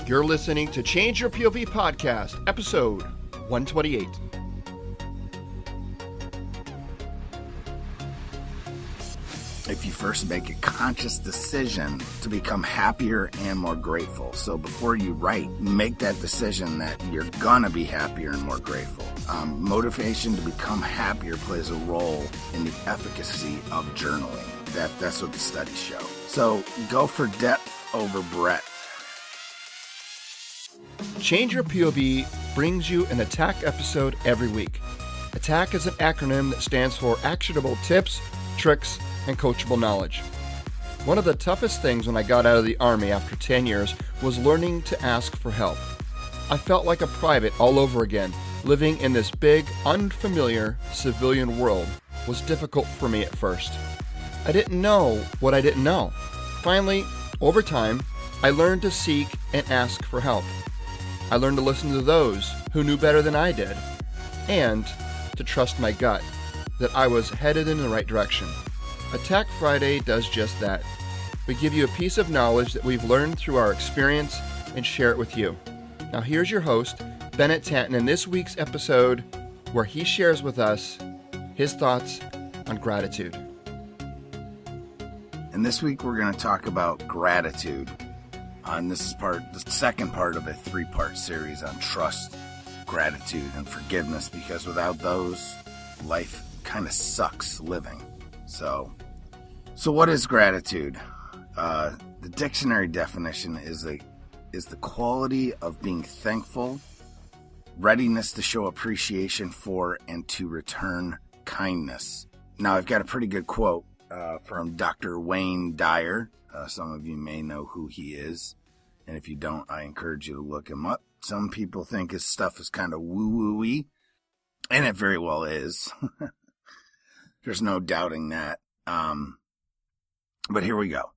You're listening to Change Your POV Podcast, episode 128. If you first make a conscious decision to become happier and more grateful. So before you write, make that decision that you're gonna be happier and more grateful. Motivation to become happier plays a role in the efficacy of journaling. That's what the studies show. So go for depth over breadth. Change Your POV brings you an ATTACK episode every week. ATTACK is an acronym that stands for Actionable Tips, Tricks, and Coachable Knowledge. One of the toughest things when I got out of the Army after 10 years was learning to ask for help. I felt like a private all over again. Living in this big, unfamiliar civilian world was difficult for me at first. I didn't know what I didn't know. Finally, over time, I learned to seek and ask for help. I learned to listen to those who knew better than I did, and to trust my gut, that I was headed in the right direction. Attack Friday does just that. We give you a piece of knowledge that we've learned through our experience and share it with you. Now here's your host, Bennett Tanton, in this week's episode where he shares with us his thoughts on gratitude. And this week we're going to talk about gratitude. And this is the second part of a 3-part series on trust, gratitude, and forgiveness, because without those, life kind of sucks living. So what is gratitude? The dictionary definition is the quality of being thankful, readiness to show appreciation for, and to return kindness. Now, I've got a pretty good quote from Dr. Wayne Dyer. Some of you may know who he is, and if you don't, I encourage you to look him up. Some people think his stuff is kind of woo-woo-y, and it very well is. There's no doubting that. But here we go.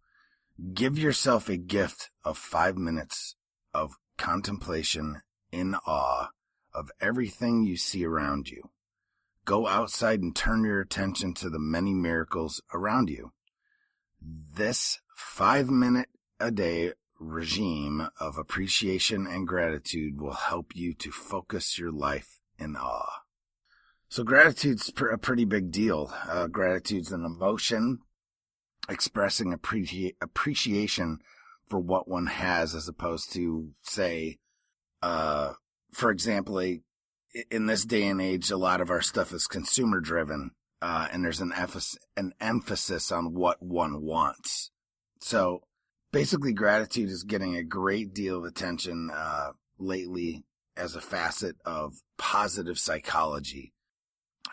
Give yourself a gift of 5 minutes of contemplation in awe of everything you see around you. Go outside and turn your attention to the many miracles around you. This 5-minute-a-day regime of appreciation and gratitude will help you to focus your life in awe. So gratitude's a pretty big deal. Gratitude's an emotion expressing appreciation for what one has, as opposed to, say, for example, in this day and age, a lot of our stuff is consumer driven, and there's an emphasis on what one wants. So basically, gratitude is getting a great deal of attention lately as a facet of positive psychology.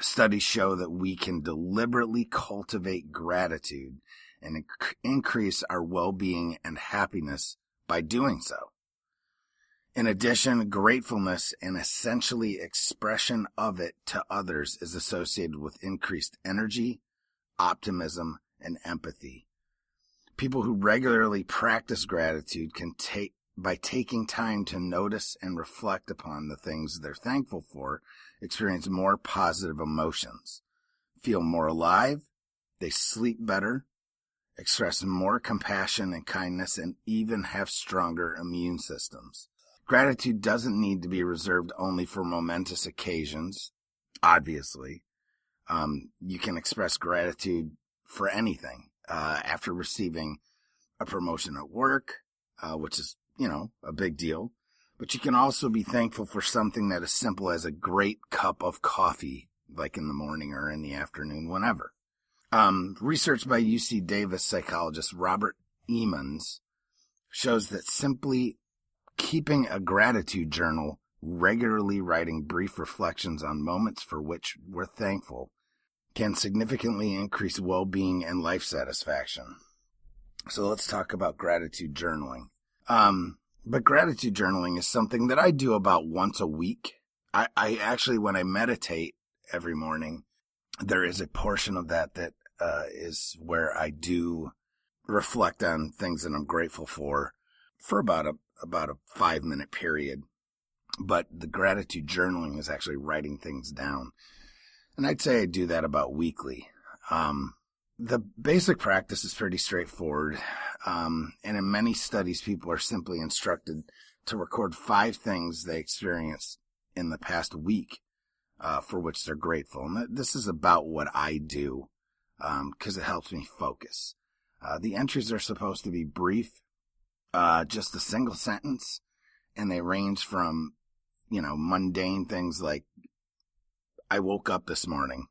Studies show that we can deliberately cultivate gratitude and increase our well-being and happiness by doing so. In addition, gratefulness and essentially expression of it to others is associated with increased energy, optimism, and empathy. People who regularly practice gratitude by taking time to notice and reflect upon the things they're thankful for, experience more positive emotions, feel more alive, they sleep better, express more compassion and kindness, and even have stronger immune systems. Gratitude doesn't need to be reserved only for momentous occasions, obviously. You can express gratitude for anything. After receiving a promotion at work, which is, a big deal. But you can also be thankful for something that is simple as a great cup of coffee, like in the morning or in the afternoon, whenever. Research by UC Davis psychologist Robert Emmons shows that simply keeping a gratitude journal, regularly writing brief reflections on moments for which we're thankful, can significantly increase well-being and life satisfaction. So let's talk about gratitude journaling. But gratitude journaling is something that I do about once a week. I actually, when I meditate every morning, there is a portion of that is where I do reflect on things that I'm grateful for about a 5-minute period. But the gratitude journaling is actually writing things down. And I'd say I do that about weekly. The basic practice is pretty straightforward. And in many studies, people are simply instructed to record 5 things they experienced in the past week for which they're grateful. And this is about what I do because it helps me focus. The entries are supposed to be brief, just a single sentence, and they range from, mundane things like, I woke up this morning,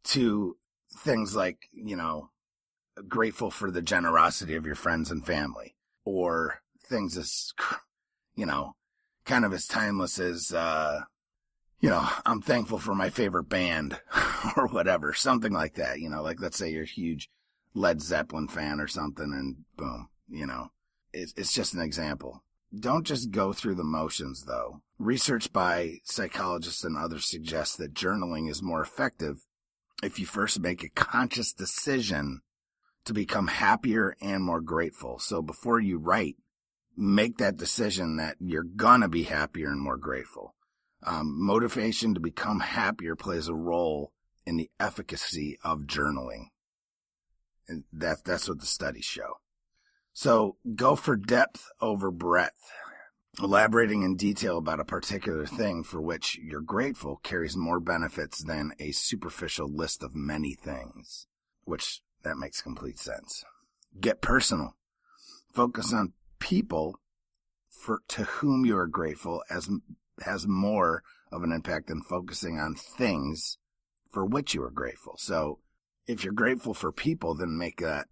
to things like, grateful for the generosity of your friends and family, or things as, kind of as timeless as, I'm thankful for my favorite band or whatever, something like that, like let's say you're a huge Led Zeppelin fan or something and boom, it's just an example. Don't just go through the motions though. Research by psychologists and others suggests that journaling is more effective if you first make a conscious decision to become happier and more grateful. So before you write, make that decision that you're gonna be happier and more grateful. Motivation to become happier plays a role in the efficacy of journaling. And that's what the studies show. So go for depth over breadth. Elaborating in detail about a particular thing for which you're grateful carries more benefits than a superficial list of many things, which that makes complete sense. Get personal. Focus on people to whom you are grateful has more of an impact than focusing on things for which you are grateful. So if you're grateful for people, then make that,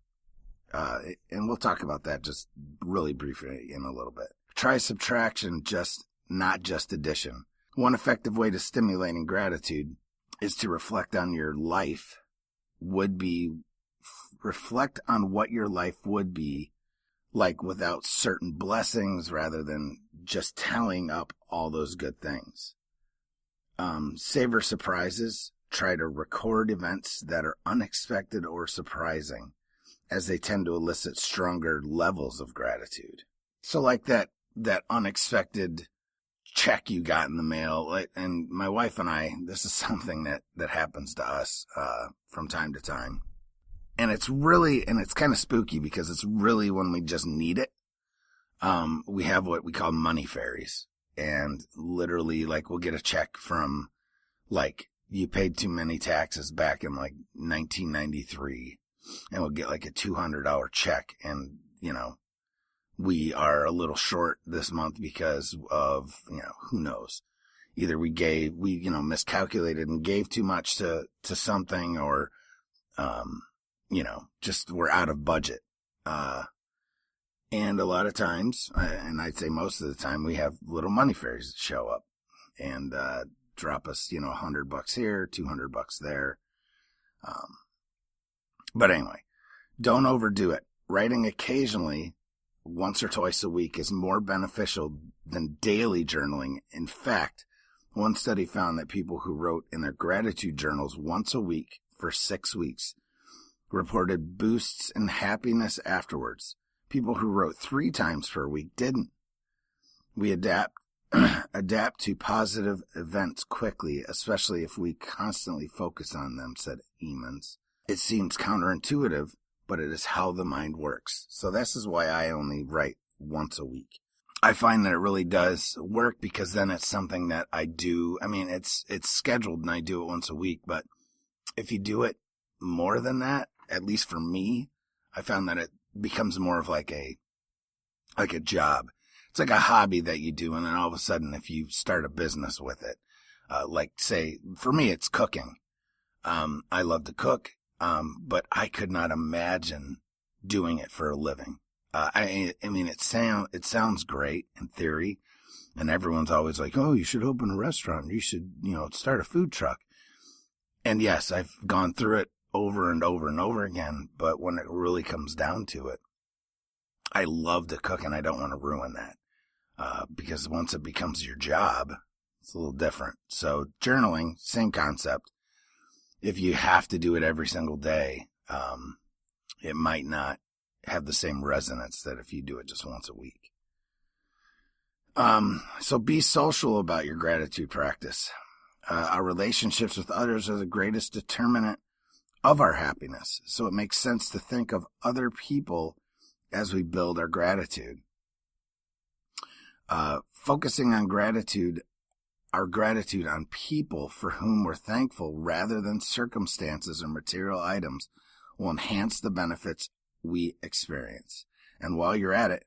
and we'll talk about that just really briefly in a little bit. Try subtraction, not just addition. One effective way to stimulating gratitude is to reflect on your life reflect on what your life would be like without certain blessings rather than just tallying up all those good things. Savor surprises. Try to record events that are unexpected or surprising, as they tend to elicit stronger levels of gratitude. So like that unexpected check you got in the mail, and my wife and I, this is something that happens to us from time to time. And it's kind of spooky because it's really when we just need it. We have what we call money fairies. And literally, we'll get a check from, you paid too many taxes back in, 1993. And we'll get, a $200 check. And, we are a little short this month because of, who knows. Either we miscalculated and gave too much to something, or, just we're out of budget. And a lot of times, and I'd say most of the time, we have little money fairies that show up and drop us, $100 here, $200 there. But anyway, don't overdo it. Writing occasionally, once or twice a week, is more beneficial than daily journaling. In fact, one study found that people who wrote in their gratitude journals once a week for 6 weeks reported boosts in happiness afterwards. People who wrote 3 times per week didn't. We adapt to positive events quickly, especially if we constantly focus on them, said Emmons. It seems counterintuitive, but it is how the mind works. So this is why I only write once a week. I find that it really does work because then it's something that I do. I mean, it's scheduled and I do it once a week, but if you do it more than that, at least for me, I found that it becomes more of like a job. It's like a hobby that you do, and then all of a sudden, if you start a business with it, say, for me, it's cooking. I love to cook, but I could not imagine doing it for a living. I mean, it sounds great in theory, and everyone's always like, oh, you should open a restaurant. You should, start a food truck. And yes, I've gone through it over and over and over again, but when it really comes down to it, I love to cook and I don't want to ruin that, because once it becomes your job, it's a little different. So journaling, same concept. If you have to do it every single day, it might not have the same resonance that if you do it just once a week. So be social about your gratitude practice. Our relationships with others are the greatest determinant of our happiness. So it makes sense to think of other people as we build our gratitude. Focusing on gratitude, our gratitude on people for whom we're thankful rather than circumstances or material items will enhance the benefits we experience. And while you're at it,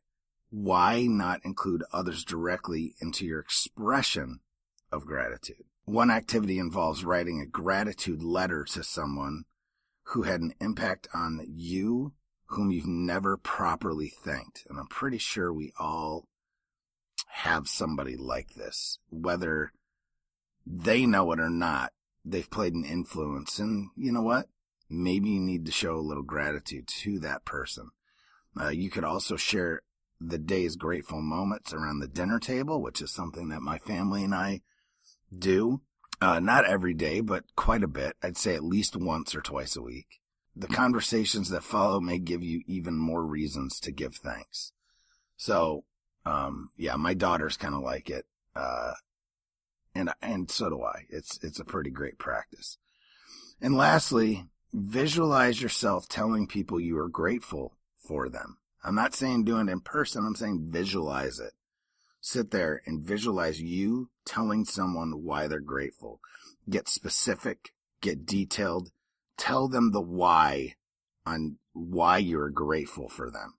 why not include others directly into your expression of gratitude? One activity involves writing a gratitude letter to someone who had an impact on you whom you've never properly thanked. And I'm pretty sure we all have somebody like this. Whether they know it or not, they've played an influence. And you know what? Maybe you need to show a little gratitude to that person. You could also share the day's grateful moments around the dinner table, which is something that my family and I do. Not every day, but quite a bit. I'd say at least once or twice a week. The conversations that follow may give you even more reasons to give thanks. So, yeah, my daughters kind of like it. And so do I. It's a pretty great practice. And lastly, visualize yourself telling people you are grateful for them. I'm not saying do it in person. I'm saying visualize it. Sit there and visualize you telling someone why they're grateful. Get specific, get detailed, tell them the why on why you're grateful for them.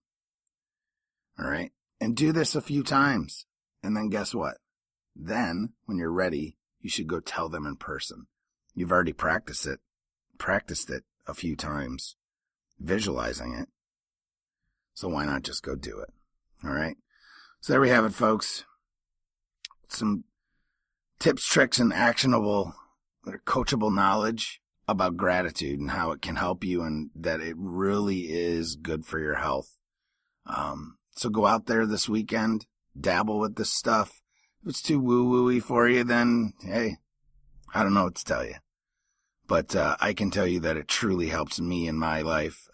All right. And do this a few times. And then guess what? Then when you're ready, you should go tell them in person. You've already practiced it a few times, visualizing it. So why not just go do it? All right. So there we have it, folks. Some tips, tricks, and actionable, coachable knowledge about gratitude and how it can help you and that it really is good for your health. So go out there this weekend, dabble with this stuff. If it's too woo-woo-y for you, then, hey, I don't know what to tell you. But I can tell you that it truly helps me in my life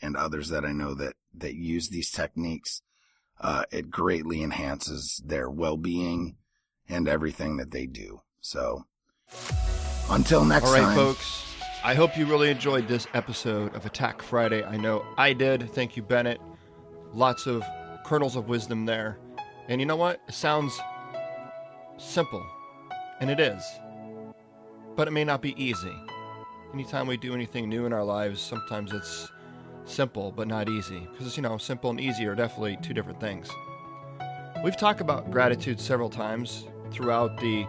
and others that I know that use these techniques. It greatly enhances their well-being and everything that they do. So until next time. All right, folks. I hope you really enjoyed this episode of Attack Friday. I know I did. Thank you, Bennett. Lots of kernels of wisdom there. And you know what? It sounds simple. And it is. But it may not be easy. Anytime we do anything new in our lives, sometimes it's simple but not easy. Because, simple and easy are definitely two different things. We've talked about gratitude several times throughout the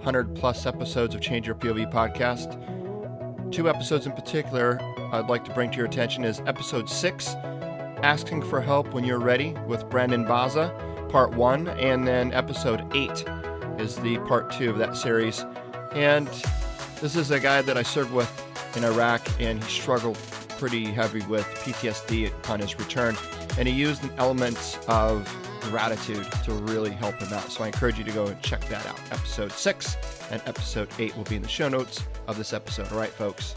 100+ episodes of Change Your POV podcast. 2 episodes in particular I'd like to bring to your attention is episode 6, Asking for Help When You're Ready with Brandon Baza, part 1, and then episode 8 is the part 2 of that series. And this is a guy that I served with in Iraq, and he struggled pretty heavy with PTSD upon his return, and he used an element of gratitude to really help him out. So I encourage you to go and check that out. Episode 6 and episode 8 will be in the show notes of this episode. All right, folks.